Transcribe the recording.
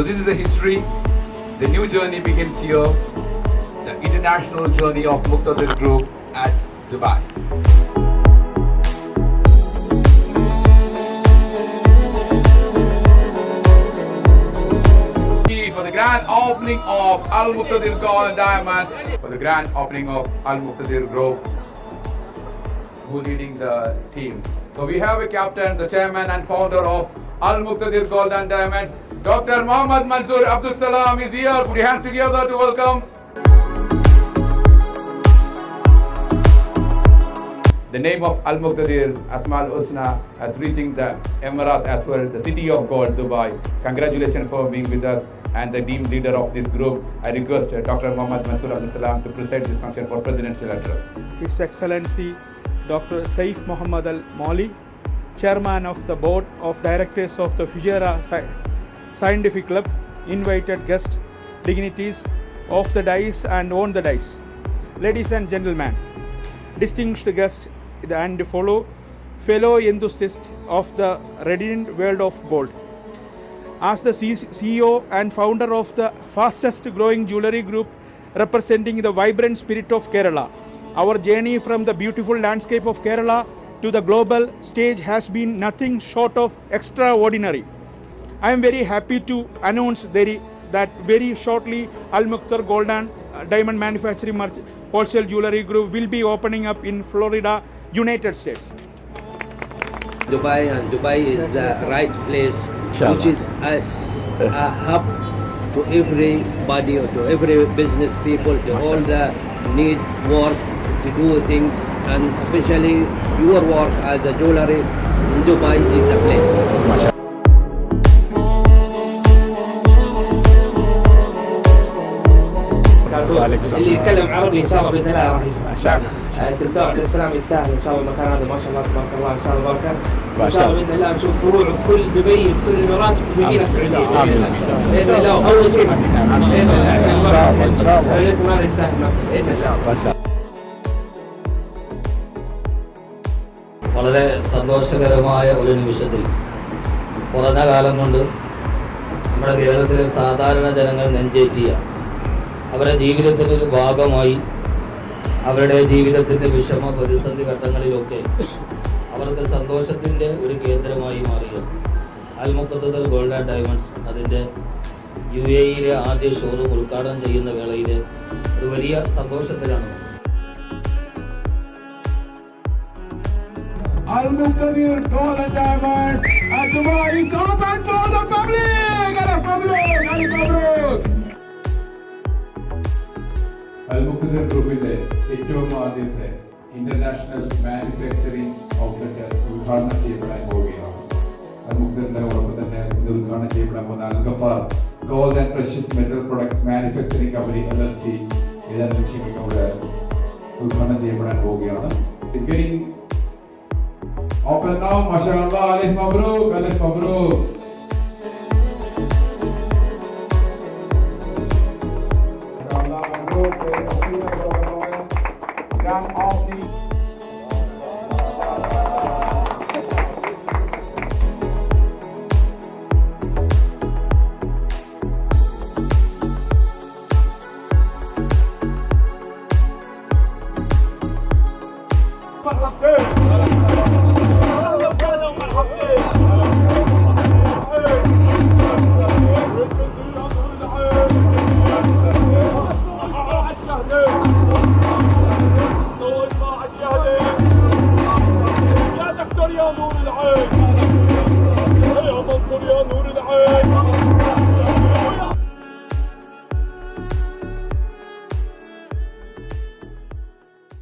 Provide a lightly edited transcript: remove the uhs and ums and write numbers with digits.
this is a history. The new journey begins here. The international journey of Muqtadir Group at Dubai. For the grand opening of Al Muqtadir Gold and Diamonds, for the grand opening of Al Muqtadir Group, who leading the team. So we have a captain, the chairman and founder of Al Muqtadir Gold and Diamonds, Dr. Muhammad Mansoor Abdul Salam is here. Put your hands together to welcome. The name of Al Muqtadir Asma Al Husna as reaching the Emirat as well, the city of gold, Dubai. Congratulations for being with us and the team leader of this group. I request Dr. Muhammad Mansoor Abdul Salam to preside this function for presidential address. His Excellency Dr. Saif Muhammad Al Mali, Chairman of the Board of Directors of the Fujairah Scientific Club, invited guests, dignitaries of the dais and on the dais. Ladies and gentlemen, distinguished guests and fellow enthusiasts of the radiant world of gold. As the CEO and founder of the fastest growing jewellery group representing the vibrant spirit of Kerala, our journey from the beautiful landscape of Kerala to the global stage has been nothing short of extraordinary. I am very happy to announce that very shortly Al Muqtadir Gold and Diamond Manufacturing Wholesale Jewellery Group will be opening up in Florida, United States. Dubai is the right place, which is a hub to everybody, or to every business people, to all the need work to do things, and especially your work as a jewelry in Dubai is a place. اللي يتكلم عربي ان شاء الله باذن الله راح يفهم. الدكتور عبد السلام يستاهل ان شاء الله المكان هذا، ما شاء الله تبارك الله، ان شاء الله بركه. ان شاء الله باذن الله نشوف فروع في كل دبي في كل الامارات ويجينا السعوديه باذن الله. اول شيء باذن الله عشان البركه ان شاء الله الاسم هذا يستاهل باذن الله. ما شاء الله. വളരെ സന്തോഷകരമായ ഒരു നിമിഷത്തിൽ കുറഞ്ഞ കാലം കൊണ്ട് നമ്മുടെ കേരളത്തിലെ സാധാരണ ജനങ്ങൾ നെഞ്ചേറ്റിയ അവരുടെ ജീവിതത്തിൻ്റെ ഒരു ഭാഗമായി അവരുടെ ജീവിതത്തിൻ്റെ വിഷമ പ്രതിസന്ധി ഘട്ടങ്ങളിലൊക്കെ അവർക്ക് സന്തോഷത്തിൻ്റെ ഒരു കേന്ദ്രമായി മാറിയ അൽ മുഖത്തദർ ഗോൾഡ് ആൻഡ് ഡയമണ്ട്സ് അതിൻ്റെ UAE ആദ്യ ഷോറൂം ഉദ്ഘാടനം ചെയ്യുന്ന വേളയിൽ ഒരു വലിയ സന്തോഷത്തിലാണ്. Al Muqtadir Gold and Diamonds at Dubai is open for the public. Al Muqtadir ഗ്രൂപ്പിന്റെ ഏറ്റവും ആദ്യത്തെ ഇന്റർനാഷണൽ മാനുഫാക്ചറിംഗ് ഔട്ട്ലെറ്റ് ഉദ്ഘാടനം ചെയ്യപ്പെടാൻ പോവുകയാണ്. അൽ മുഖ്തദിറിനോടൊപ്പം തന്നെ ഇത് ഉദ്ഘാടനം ചെയ്യപ്പെടാൻ പോകുന്ന Al Ghaffar gold and precious metal products manufacturing company LLC ഏതാനും നിമിഷങ്ങൾക്കൂടെ ഉദ്ഘാടനം ചെയ്യപ്പെടാൻ പോവുകയാണ്. Open now, mashallah, alif mabruk, alif mabruk. Mashallah, mabruk, grand opening. يا نور العين يا منصور يا نور